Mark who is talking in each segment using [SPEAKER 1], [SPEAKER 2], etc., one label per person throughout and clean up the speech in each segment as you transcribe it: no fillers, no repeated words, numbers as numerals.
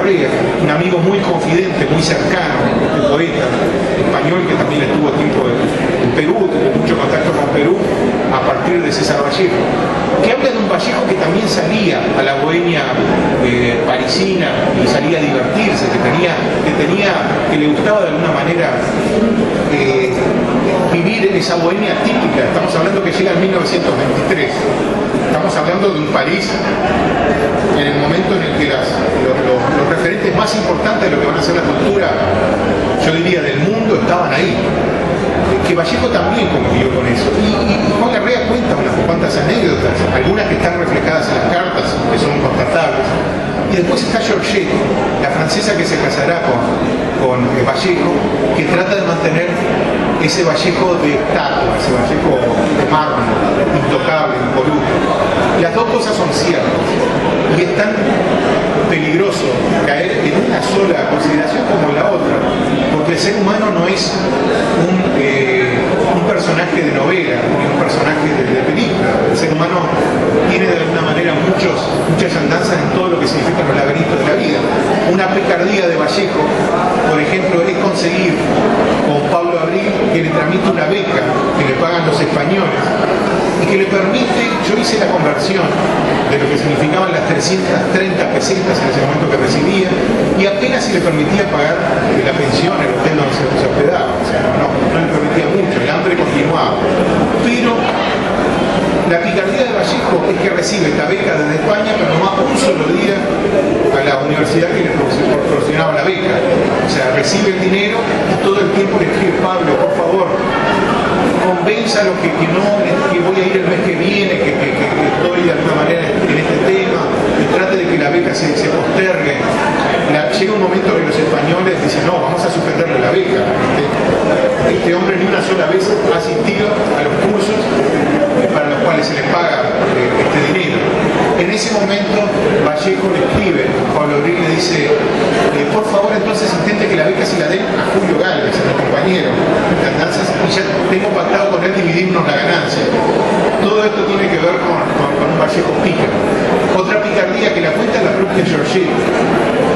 [SPEAKER 1] Correa, un amigo muy confidente, muy cercano, un poeta español que también estuvo tiempo en Perú, tuvo mucho contacto con Perú a partir de César Vallejo, que habla de un Vallejo que también salía a la bohemia parisina y salía a divertirse, que le gustaba de alguna manera vivir en esa bohemia típica. Estamos hablando que llega en 1923. Estamos hablando de un París en el momento en el que los referentes más importantes de lo que van a ser la cultura, yo diría, del mundo, estaban ahí. Que Vallejo también convivió con eso. Y Juan Larrea cuenta unas cuantas anécdotas, algunas que están reflejadas en las cartas, que son constatables. Y después está Georgette, la francesa que se casará con Vallejo, que trata de mantener ese Vallejo de estatua, ese Vallejo de mármol, intocable, impoluto. Las dos cosas son ciertas. Y es tan peligroso caer en una sola consideración como en la otra, porque el ser humano no es un personaje de novela, ni un personaje de película. El ser humano tiene de alguna manera muchas andanzas en todo lo que significan los laberintos de la vida. Una picardía de Vallejo, por ejemplo, es conseguir con Pablo Abril que le tramite una beca que le pagan los españoles y que le permite, yo hice la conversión de lo que significaban las 330 pesetas en ese momento que recibía, y apenas si le permitía pagar la pensión, el hotel donde se hospedaba. O sea, no le permitía mucho, el hambre continuaba. Pero la picardía de Vallejo es que recibe esta beca desde España, pero no va un solo día a la universidad que le proporcionaba la beca. O sea, recibe el dinero y todo el tiempo le escribe: Pablo, por favor, convénzalo que voy a ir el mes que viene, que estoy de alguna manera en este tema, que trate de que la beca se postergue. Llega un momento que los españoles dicen: no, vamos a suspenderle la beca. Este hombre ni una sola vez ha asistido a los cursos para los cuales se les paga este dinero. En ese momento Vallejo le escribe a Pablo Abril, le dice: por favor, entonces intente que la beca se la den a Julio Gálvez, a mi compañero, y ya tengo pactado con él dividirnos la ganancia. Todo esto tiene que ver con un Vallejo pícaro. Otra picardía que la cuenta la propia Georgette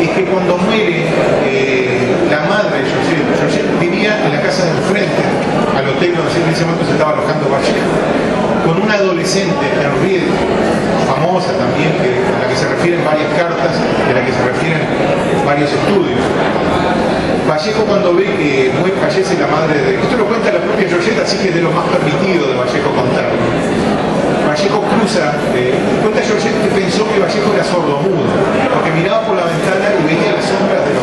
[SPEAKER 1] es que cuando muere la madre de Georgette vivía en la casa de enfrente al hotel donde en ese momento se estaba alojando Vallejo, con una adolescente, Henriette, famosa también, a la que se refieren varias cartas, de la que se refieren varios estudios. Vallejo, cuando ve que fallece la madre de... Esto lo cuenta la propia Georgette, así que es de lo más permitido de Vallejo contar. Vallejo cruza, cuenta Georgette que pensó que Vallejo era sordomudo, porque miraba por la ventana y veía las sombras de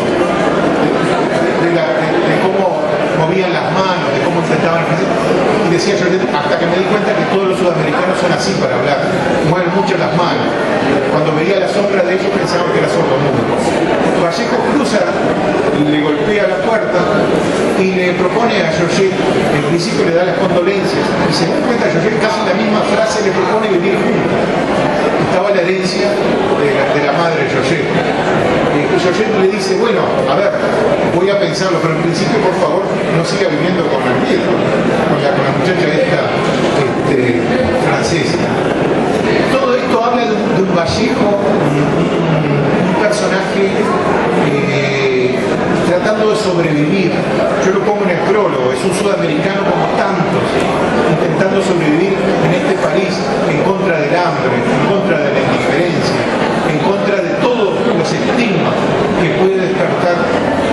[SPEAKER 1] cómo movían las manos, de cómo intentaban hacer. Y decía Georgette: hasta que me di cuenta que todos los sudamericanos son así para hablar, mueven mucho las manos. Cuando veía la sombra de ellos pensaban que era sordomudo. Vallejo cruza, le golpea la puerta y le propone a Georgette, en principio le da las condolencias, y se da cuenta Georgette casi la misma frase, le propone vivir juntos. Estaba la herencia de la madre de Georgette. Georgette le dice: bueno, a ver, voy a pensarlo, pero en principio, por favor, no siga viviendo con el viejo, con la muchacha esta francesa. Todo esto habla de un Vallejo, un personaje tratando de sobrevivir. Yo lo pongo en el prólogo: es un sudamericano como tantos, intentando sobrevivir en este París, en contra del hambre, en contra de la indiferencia, en contra de todos los estigmas que puede despertar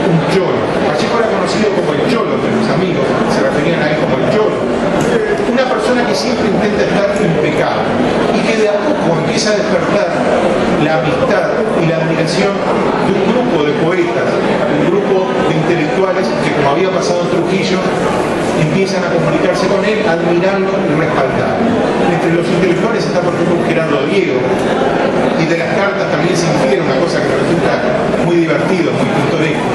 [SPEAKER 1] un cholo. Vallejo era conocido como el cholo de los amigos, se referían a él como el cholo. Una persona que siempre intenta estar impecable y que de a poco empieza a despertar la amistad y la admiración de un grupo de poetas, un grupo de intelectuales que, como había pasado en Trujillo, empiezan a comunicarse con él, a admirarlo y respaldarlo. Entre los intelectuales está, por ejemplo, Gerardo Diego, y de las cartas también se infiere una cosa que me resulta muy divertido, muy pintoresco,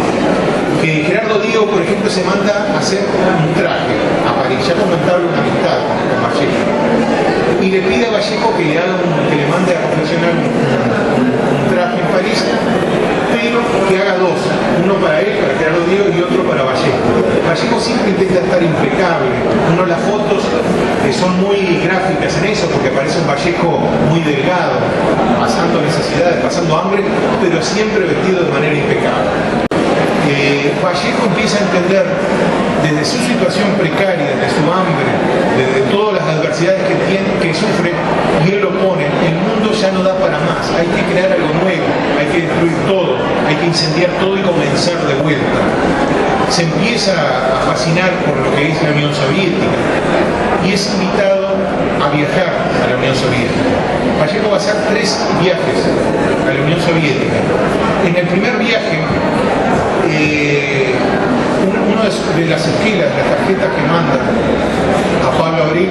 [SPEAKER 1] que Gerardo Diego, por ejemplo, se manda a hacer un traje a París, ya comentaba una amistad con Vallejo, y le pide a Vallejo que le mande a confeccionar un traje en París, pero que haga dos, uno para él, para Gerardo Diego, y otro para Vallejo. Vallejo siempre intenta estar impecable. Las fotos que son muy gráficas en eso, porque aparece un Vallejo muy delgado, pasando necesidades, pasando hambre, pero siempre vestido de manera impecable. Vallejo empieza a entender desde su situación precaria, desde su hambre, desde todas las adversidades que sufre, y él lo pone: el mundo ya no da para más, hay que crear algo nuevo, hay que destruir todo, hay que incendiar todo y comenzar de vuelta. Se empieza a fascinar por lo que es la Unión Soviética y es invitado a viajar a la Unión Soviética. Vallejo va a hacer 3 viajes a la Unión Soviética. En el primer viaje, una de las esquelas, las tarjetas que manda a Pablo Abril,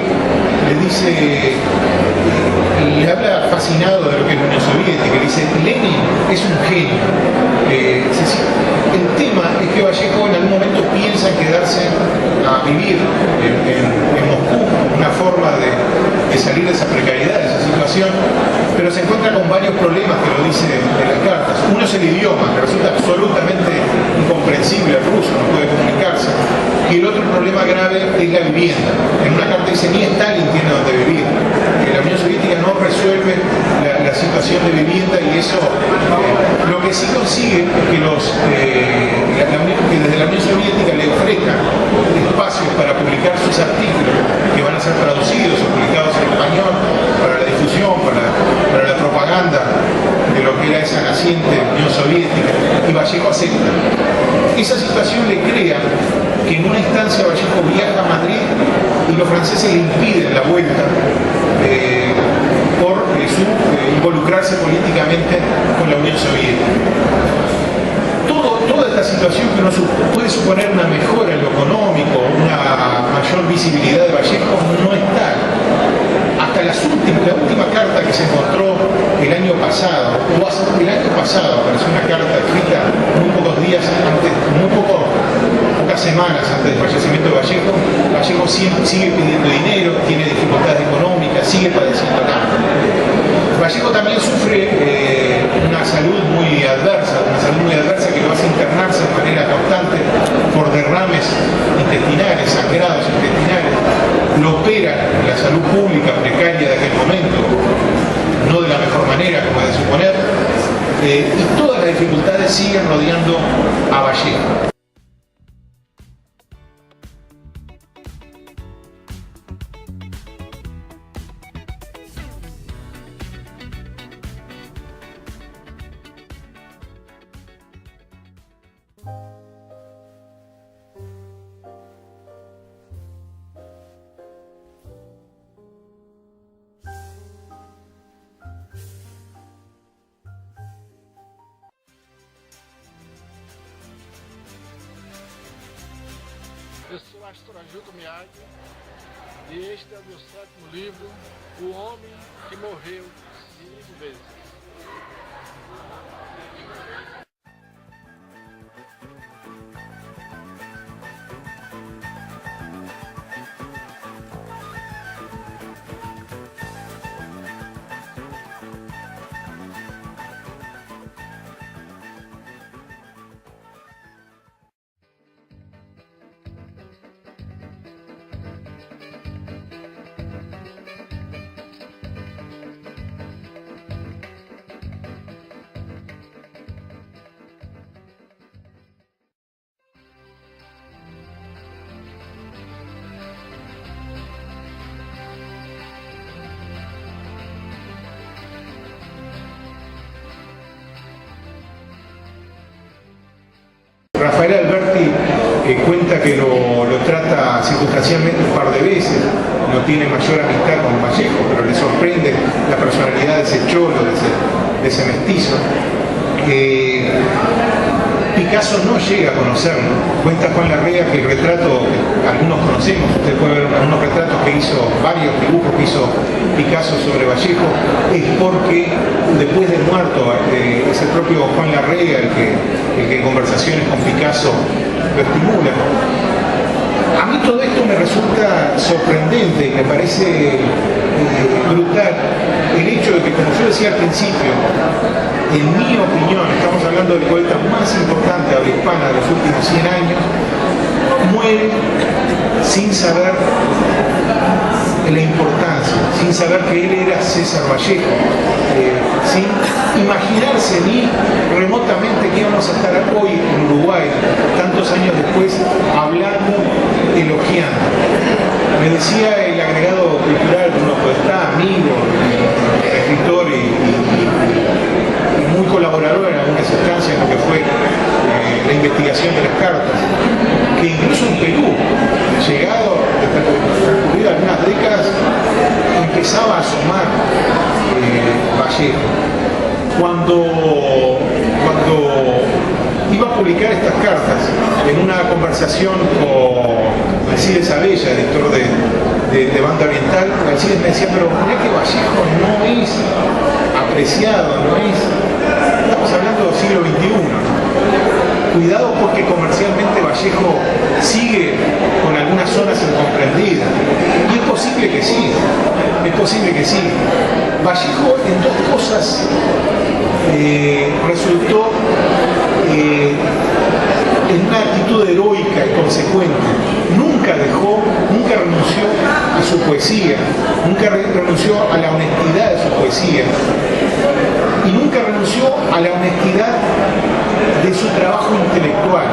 [SPEAKER 1] le dice, le habla fascinado de lo que es la Unión Soviética, le dice: Lenin es un genio. El tema es que Vallejo en algún momento piensa en quedarse a vivir en Moscú, una forma de salir de esa precariedad, de esa situación, pero se encuentra con varios problemas que lo dice en las cartas. Uno es el idioma, que resulta absolutamente incomprensible el ruso, no puede comunicarse. Y el otro problema grave es la vivienda. En una carta dice: ni Stalin tiene donde vivir. La Unión Soviética no resuelve la situación de vivienda, y eso lo que sí consigue es que desde la Unión Soviética le ofrezcan espacios para publicar sus artículos, que van a ser traducidos o publicados en español para la difusión, para la propaganda de lo que era esa naciente Unión Soviética, y Vallejo acepta. Esa situación le crea que en una instancia Vallejo viaja a Madrid y los franceses le impiden la vuelta por su involucrarse políticamente con la Unión Soviética. Toda esta situación que uno puede suponer una mejora en lo económico, una mayor visibilidad de Vallejo, no es tal. Hasta la última carta que se encontró el año pasado, apareció una carta escrita muy pocos días antes, pocas semanas antes del fallecimiento de Vallejo. Vallejo sigue pidiendo dinero, tiene dificultades económicas, sigue padeciendo hambre. Vallejo también sufre una salud muy adversa que lo hace internarse de manera constante por derrames intestinales, sangrados intestinales. Lo opera en la salud pública precaria de aquel momento, no de la mejor manera, como es de suponer, y todas las dificultades siguen rodeando a Vallejo.
[SPEAKER 2] Eu sou Astroajuto Miyagi e este é o meu 7º livro, O Homem que Morreu 5 vezes.
[SPEAKER 1] Rafael Alberti cuenta que lo trata circunstancialmente un par de veces, no tiene mayor amistad con Vallejo, pero le sorprende la personalidad de ese cholo, de ese mestizo. Picasso no llega a conocerlo. Cuenta Juan Larrea que el retrato, algunos conocemos, usted puede ver algunos retratos que hizo, varios dibujos que hizo Picasso sobre Vallejo, es porque después de muerto es el propio Juan Larrea el que en conversaciones con Picasso lo estimula. A mí todo esto me resulta sorprendente y me parece brutal el hecho de que, como yo decía al principio, en mi opinión, estamos hablando del poeta más importante de habla hispana de los últimos 100 años, muere sin saber la importancia, sin saber que él era César Vallejo, sin imaginarse ni remotamente que íbamos a estar hoy en Uruguay, tantos años después, hablando, elogiando. Me decía el agregado cultural Bruno Podestá, amigo, escritor y muy colaborador en algunas instancias en lo que fue la investigación de las cartas, que incluso en Perú, llegado, transcurridas algunas décadas, empezaba a asomar Vallejo. Cuando iba a publicar estas cartas en una conversación con Alcides Abella, editor de Banda Oriental, Alcides me decía, pero mirá que Vallejo no es apreciado, no es... Estamos hablando del siglo XXI. Cuidado porque comercialmente Vallejo sigue con algunas zonas incomprendidas. Y es posible que sí, es posible que sí. Vallejo en dos cosas resultó en una actitud heroica y consecuente. Nunca renunció a su poesía, nunca renunció a la honestidad de su poesía y nunca renunció a la honestidad de su trabajo intelectual.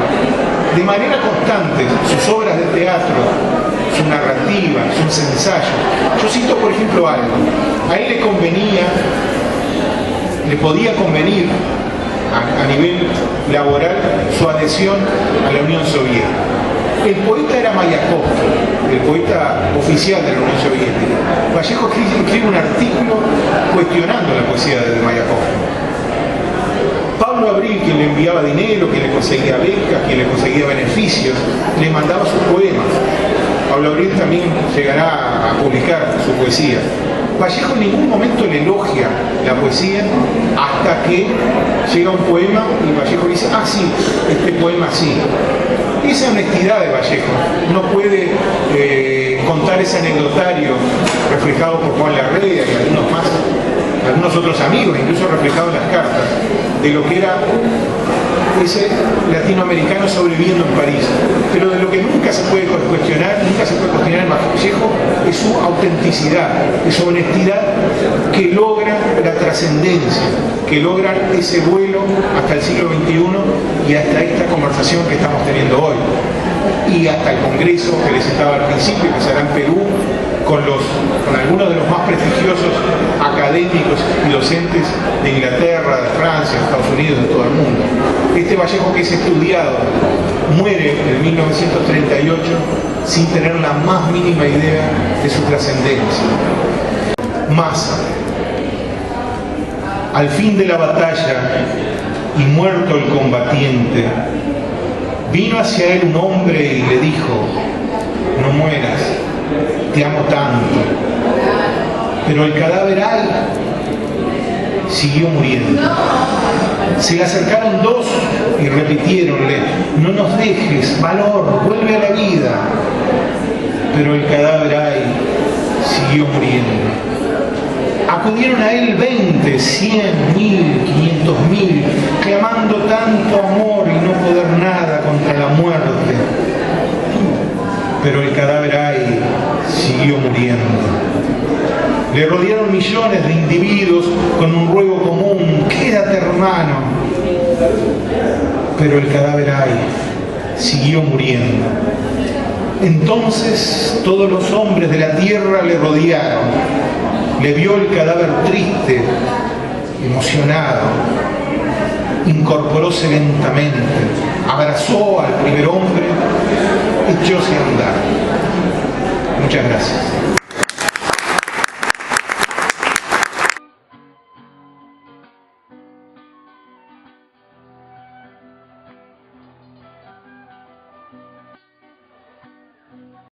[SPEAKER 1] De manera constante, sus obras de teatro, su narrativa, sus ensayos. Yo cito, por ejemplo, algo. A él le podía convenir a nivel laboral su adhesión a la Unión Soviética. El poeta era Mayakovsky, el poeta oficial de la Unión Soviética. Vallejo escribe un artículo cuestionando la poesía de Mayakovsky. Pablo Abril, quien le enviaba dinero, quien le conseguía becas, quien le conseguía beneficios, le mandaba sus poemas. Pablo Abril también llegará a publicar su poesía. Vallejo en ningún momento le elogia la poesía hasta que llega un poema y Vallejo dice, ah sí, este poema sí. Esa honestidad de Vallejo no puede contar ese anecdotario reflejado por Juan Larrea y algunos otros amigos, incluso reflejado en las cartas, de lo que era ese latinoamericano sobreviviendo en París. Pero de lo que nunca se puede cuestionar en Vallejo es su autenticidad, es su honestidad que logra la trascendencia, que logra ese vuelo hasta el siglo XXI y hasta esta conversación que estamos teniendo hoy. Y hasta el congreso que les citaba al principio, que será en Perú, con algunos de los más prestigiosos académicos y docentes de Inglaterra, de Francia, de Estados Unidos, de todo el mundo. Este Vallejo que es estudiado muere en 1938 sin tener la más mínima idea de su trascendencia. Massa. Al fin de la batalla y muerto el combatiente, vino hacia él un hombre y le dijo, no mueras, te amo tanto. Pero el cadáver ay, siguió muriendo. Se le acercaron dos y repitiéronle, no nos dejes, valor, vuelve a la vida. Pero el cadáver ay, siguió muriendo. Acudieron a él 20, 100, 1000, 500.000, clamando tanto amor y no poder nada contra la muerte. Pero el cadáver ay, siguió muriendo. Le rodearon millones de individuos con un ruego común, quédate hermano. Pero el cadáver ay, siguió muriendo. Entonces todos los hombres de la tierra le rodearon. Le vio el cadáver triste, emocionado. Incorporóse lentamente, abrazó al primer hombre, echóse a andar. Muchas gracias.